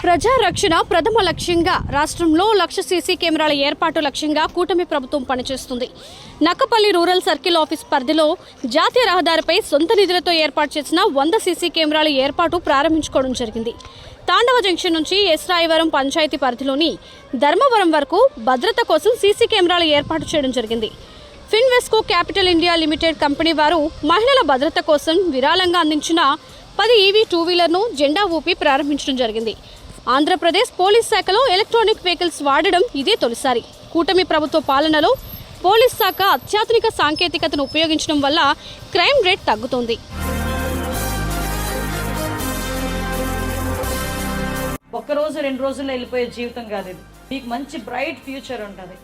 ప్రజా రక్షణ ప్రథమ లక్ష్యంగా రాష్ట్రంలో 1,00,000 సీసీ కెమెరాల ఏర్పాటు లక్ష్యంగా కూటమి ప్రభుత్వం పనిచేస్తుంది. నక్కపల్లి రూరల్ సర్కిల్ ఆఫీస్ పరిధిలో జాతీయ రహదారిపై సొంత నిధులతో ఏర్పాటు చేసిన 100 సీసీ కెమెరాల ఏర్పాటు ప్రారంభించుకోవడం జరిగింది. తాండవ జంక్షన్ నుంచి ఎస్రాయవరం పంచాయతీ పరిధిలోని ధర్మవరం వరకు భద్రత కోసం సీసీ కెమెరాల ఏర్పాటు చేయడం జరిగింది. ఫిన్వెస్కో క్యాపిటల్ ఇండియా లిమిటెడ్ కంపెనీ వారు మహిళల భద్రత కోసం విరాళంగా అందించిన 10 ఈవీ 2-వీలర్ను జెండా ఊపి ప్రారంభించడం జరిగింది. ఆంధ్రప్రదేశ్ పోలీస్ శాఖలో ఎలక్ట్రానిక్ వెహికల్స్ వాడడం ఇదే తొలిసారి. కూటమి ప్రభుత్వ పాలనలో పోలీస్ శాఖ అత్యాధునిక సాంకేతికతను ఉపయోగించడం వల్ల క్రైమ్ రేట్ తగ్గుతోంది. ఒక్క రోజు 2 రోజుల్లో వెళ్ళిపోయే జీవితం కాదు ఇది. మీకు మంచి బ్రైట్ ఫ్యూచర్ ఉంటుంది.